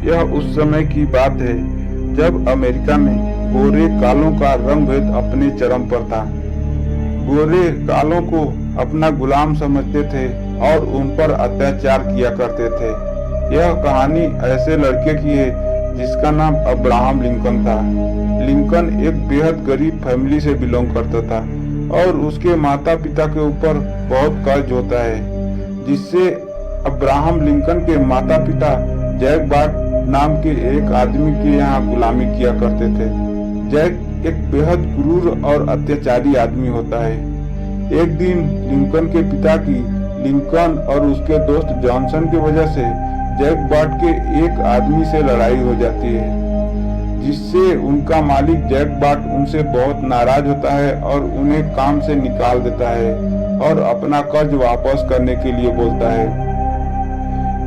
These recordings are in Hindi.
यह उस समय की बात है जब अमेरिका में गोरे कालों का रंग भेद अपने चरम पर था। गोरे कालों को अपना गुलाम समझते थे और उन पर अत्याचार किया करते थे। यह कहानी ऐसे लड़के की है जिसका नाम अब्राहम लिंकन था। लिंकन एक बेहद गरीब फैमिली से बिलोंग करता था और उसके माता पिता के ऊपर बहुत कर्ज होता है, जिससे अब्राहम लिंकन के माता पिता जैक बाट नाम के एक आदमी के यहाँ गुलामी किया करते थे। जैक एक बेहद क्रूर और अत्याचारी आदमी होता है। एक दिन लिंकन के पिता की लिंकन और उसके दोस्त जॉनसन की वजह से जैक बाट के एक आदमी से लड़ाई हो जाती है, जिससे उनका मालिक जैक बाट उनसे बहुत नाराज होता है और उन्हें काम से निकाल देता है और अपना कर्ज वापस करने के लिए बोलता है।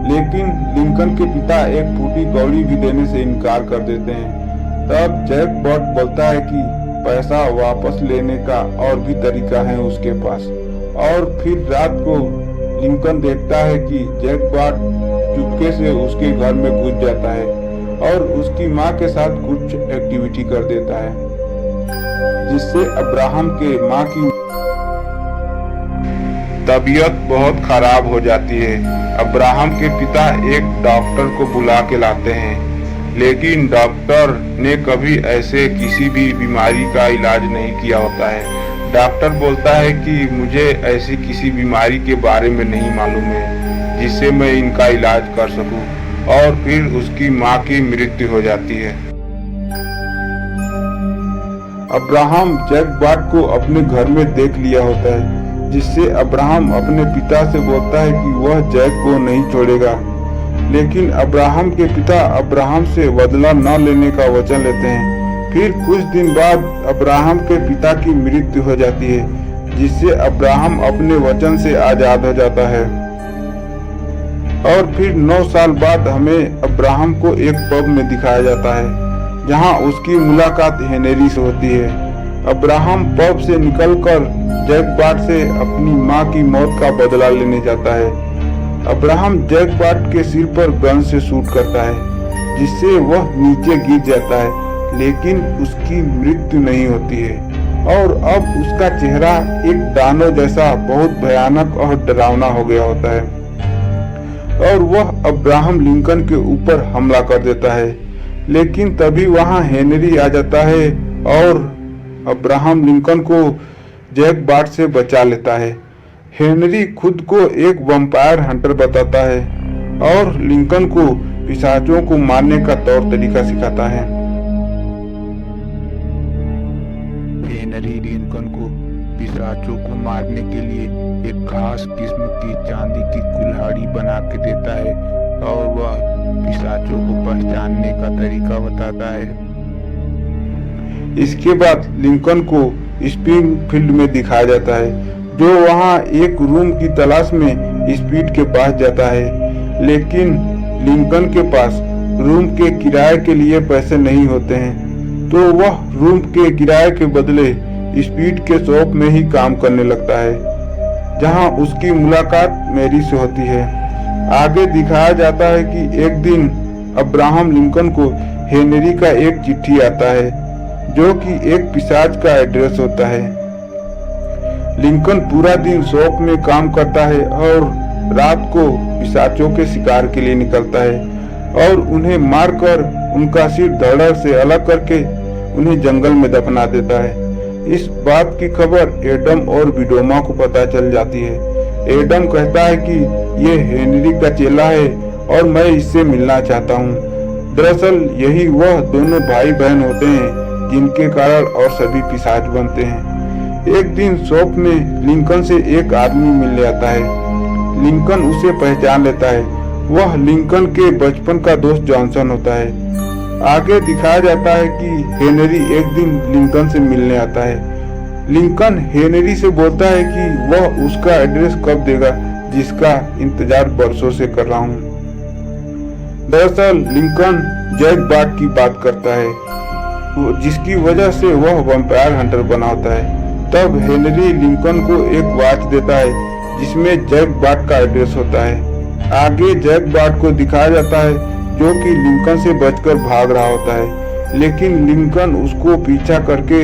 लेकिन लिंकन के पिता एक फूटी कौड़ी भी देने से इनकार कर देते हैं। तब जैक बाट बोलता है कि पैसा वापस लेने का और भी तरीका है उसके पास। और फिर रात को लिंकन देखता है कि जैक बाट चुपके से उसके घर में घुस जाता है और उसकी माँ के साथ कुछ एक्टिविटी कर देता है, जिससे अब्राहम के माँ की तबीयत बहुत खराब हो जाती है। अब्राहम के पिता एक डॉक्टर को बुला के लाते हैं, लेकिन डॉक्टर ने कभी ऐसे किसी भी बीमारी का इलाज नहीं किया होता है। डॉक्टर बोलता है कि मुझे ऐसी किसी बीमारी के बारे में नहीं मालूम है जिससे मैं इनका इलाज कर सकूं, और फिर उसकी माँ की मृत्यु हो जाती है। अब्राहम जैक बाट को अपने घर में देख लिया होता है, जिससे अब्राहम अपने पिता से बोलता है कि वह जैक को नहीं छोड़ेगा। लेकिन अब्राहम के पिता अब्राहम से बदला न लेने का वचन लेते हैं। फिर कुछ दिन बाद अब्राहम के पिता की मृत्यु हो जाती है, जिससे अब्राहम अपने वचन से आजाद हो जाता है। और फिर 9 साल बाद हमें अब्राहम को एक पब में दिखाया जाता है, जहां उसकी मुलाकात हेनरी से होती है। अब्राहम पब से निकलकर जैक बाट से अपनी माँ की मौत का बदला लेने जाता है। अब्राहम जैक बाट के सिर पर गन से शूट करता है, जिससे वह नीचे गिर जाता है, लेकिन उसकी मृत्यु नहीं होती है। और अब उसका चेहरा एक दानव जैसा बहुत भयानक और डरावना हो गया होता है और वह अब्राहम लिंकन के ऊपर हमला कर देता है। लेकिन तभी वहां हेनरी आ जाता है और अब्राहम लिंकन को जैक बाट से बचा लेता है। हेनरी खुद को एक वैम्पायर हंटर बताता है और लिंकन को पिशाचों को मारने का तौर तरीका सिखाता है। हेनरी लिंकन को पिशाचों को मारने के लिए एक खास किस्म की चांदी की कुल्हाड़ी बना के देता है और वह पिशाचों को पहचानने का तरीका बताता है। इसके बाद लिंकन को स्प्रिंगफील्ड में दिखाया जाता है, जो वहां एक रूम की तलाश में स्पीड के पास जाता है। लेकिन लिंकन के पास रूम के किराए के लिए पैसे नहीं होते हैं, तो वह रूम के किराए के बदले स्पीड के शॉप में ही काम करने लगता है, जहां उसकी मुलाकात मैरी से होती है। आगे दिखाया जाता है कि एक दिन अब्राहम लिंकन को हेनरी का एक चिट्ठी आता है, जो कि एक पिशाच का एड्रेस होता है। लिंकन पूरा दिन शॉप में काम करता है और रात को पिशाचों के शिकार के लिए निकलता है और उन्हें मारकर उनका सिर धड़ से अलग करके उन्हें जंगल में दफना देता है। इस बात की खबर एडम और विडोमा को पता चल जाती है। एडम कहता है कि ये हेनरी का चेला है और मैं इससे मिलना चाहता हूँ। दरअसल यही वह दोनों भाई बहन होते हैं जिनके कारण और सभी पिशाच बनते हैं। एक दिन शॉप में लिंकन से एक आदमी मिलने आता है। लिंकन उसे पहचान लेता है। वह लिंकन के बचपन का दोस्त जॉनसन होता है। आगे दिखाया जाता है कि हेनरी एक दिन लिंकन से मिलने आता है। लिंकन हेनरी से बोलता है कि वह उसका एड्रेस कब देगा, जिसका इंतजार बरसों से कर रहा हूँ। दरअसल लिंकन जैक बाट की बात करता है, जिसकी वजह से वह वैम्पायर हंटर बना होता है। तब हेनरी लिंकन को एक वॉच देता है जिसमें जैक बाट का एड्रेस होता है। आगे जैक बाट को दिखाया जाता है जो कि लिंकन से बचकर भाग रहा होता है, लेकिन लिंकन उसको पीछा करके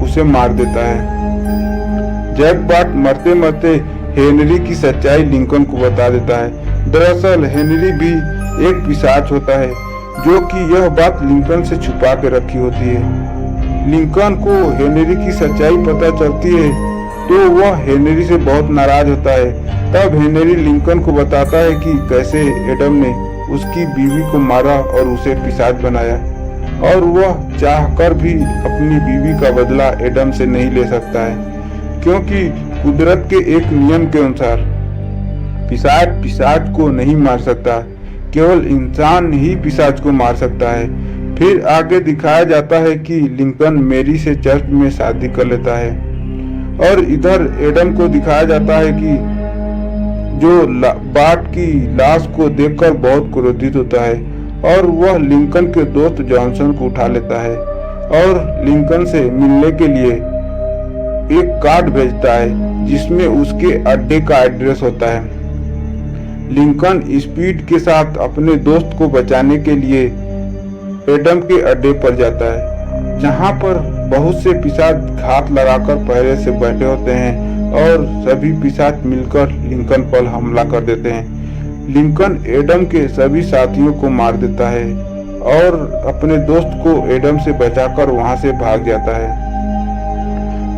उसे मार देता है। जैक बाट मरते मरते हेनरी की सच्चाई लिंकन को बता देता है। दरअसल हेनरी भी एक पिशाच होता है, जो कि यह बात लिंकन से छुपा के रखी होती है। लिंकन को हेनरी की सच्चाई पता चलती है तो वह हेनरी से बहुत नाराज होता है। तब हेनरी लिंकन को बताता है कि कैसे एडम ने उसकी बीवी को मारा और उसे पिशाच बनाया, और वह चाहकर भी अपनी बीवी का बदला एडम से नहीं ले सकता है, क्योंकि कुदरत के एक नियम के अनुसार पिशाच को नहीं मार सकता, केवल इंसान ही पिशाच को मार सकता है। फिर आगे दिखाया जाता है कि लिंकन मेरी से चर्च में शादी कर लेता है, और इधर एडम को दिखाया जाता है कि जो बाट की लाश को देखकर बहुत क्रोधित होता है, और वह लिंकन के दोस्त जॉनसन को उठा लेता है और लिंकन से मिलने के लिए एक कार्ड भेजता है जिसमें उसके अड्डे का एड्रेस होता है। लिंकन स्पीड के साथ अपने दोस्त को बचाने के लिए एडम के अड्डे पर जाता है, जहां पर बहुत से पिशाच घात लगाकर पहरे से बैठे होते हैं, और सभी पिशाच मिलकर लिंकन पर हमला कर देते हैं। लिंकन एडम के सभी साथियों को मार देता है और अपने दोस्त को एडम से बचाकर वहां से भाग जाता है।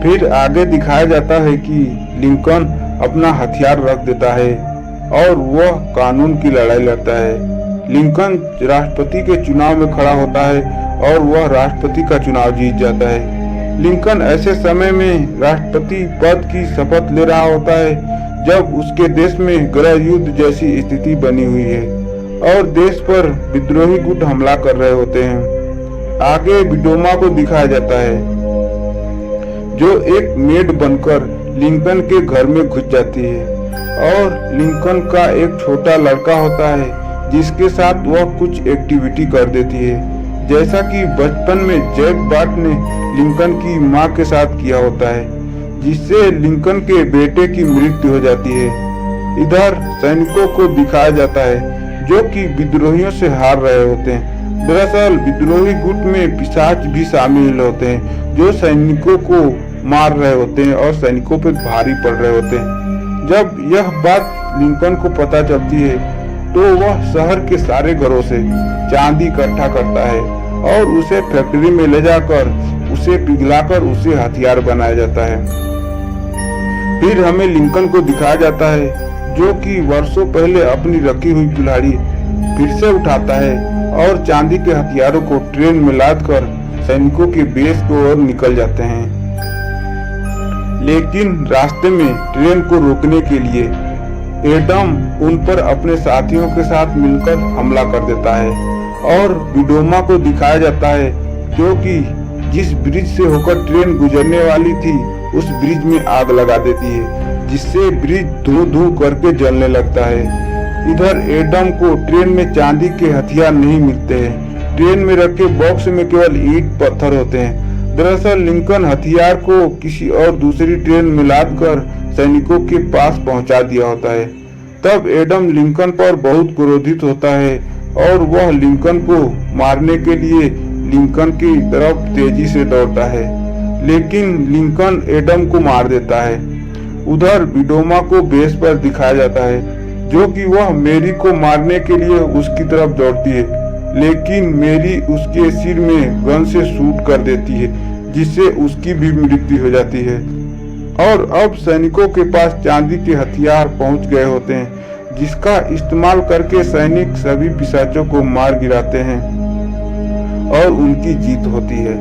फिर आगे दिखाया जाता है कि लिंकन अपना हथियार रख देता है और वह कानून की लड़ाई लड़ता है। लिंकन राष्ट्रपति के चुनाव में खड़ा होता है और वह राष्ट्रपति का चुनाव जीत जाता है। लिंकन ऐसे समय में राष्ट्रपति पद की शपथ ले रहा होता है जब उसके देश में गृह युद्ध जैसी स्थिति बनी हुई है और देश पर विद्रोही गुट हमला कर रहे होते हैं। आगे विडोमा को दिखाया जाता है, जो एक मेड बनकर लिंकन के घर में घुस जाती है, और लिंकन का एक छोटा लड़का होता है जिसके साथ वह कुछ एक्टिविटी कर देती है, जैसा कि बचपन में जैक बाट ने लिंकन की मां के साथ किया होता है, जिससे लिंकन के बेटे की मृत्यु हो जाती है। इधर सैनिकों को दिखाया जाता है जो कि विद्रोहियों से हार रहे होते हैं। दरअसल विद्रोही गुट में पिशाच भी शामिल होते हैं जो सैनिकों को मार रहे होते हैं और सैनिकों पर भारी पड़ रहे होते हैं। जब यह बात लिंकन को पता चलती है तो वह शहर के सारे घरों से चांदी इकट्ठा करता है और उसे फैक्ट्री में ले जाकर उसे पिघलाकर उसे हथियार बनाया जाता है। फिर हमें लिंकन को दिखाया जाता है जो कि वर्षों पहले अपनी रखी हुई कुल्हाड़ी फिर से उठाता है और चांदी के हथियारों को ट्रेन में लादकर सैनिकों के बेस की ओर निकल जाते हैं। लेकिन रास्ते में ट्रेन को रोकने के लिए एडम उन पर अपने साथियों के साथ मिलकर हमला कर देता है, और विडोमा को दिखाया जाता है जो कि जिस ब्रिज से होकर ट्रेन गुजरने वाली थी उस ब्रिज में आग लगा देती है, जिससे ब्रिज धू धू करके जलने लगता है। इधर एडम को ट्रेन में चांदी के हथियार नहीं मिलते हैं, ट्रेन में रखे बॉक्स में केवल ईंट पत्थर होते हैं। दरअसल लिंकन हथियार को किसी और दूसरी ट्रेन में लादकर सैनिकों के पास पहुंचा दिया होता है। तब एडम लिंकन पर बहुत क्रोधित होता है और वह लिंकन को मारने के लिए लिंकन की तरफ तेजी से दौड़ता है, लेकिन लिंकन एडम को मार देता है। उधर विडोमा को बेस पर दिखाया जाता है जो कि वह मेरी को मारने के लिए उसकी तरफ दौड़ती है, लेकिन मेरी उसके सिर में गन से शूट कर देती है, जिससे उसकी भी मृत्यु हो जाती है। और अब सैनिकों के पास चांदी के हथियार पहुंच गए होते हैं, जिसका इस्तेमाल करके सैनिक सभी पिशाचों को मार गिराते हैं और उनकी जीत होती है।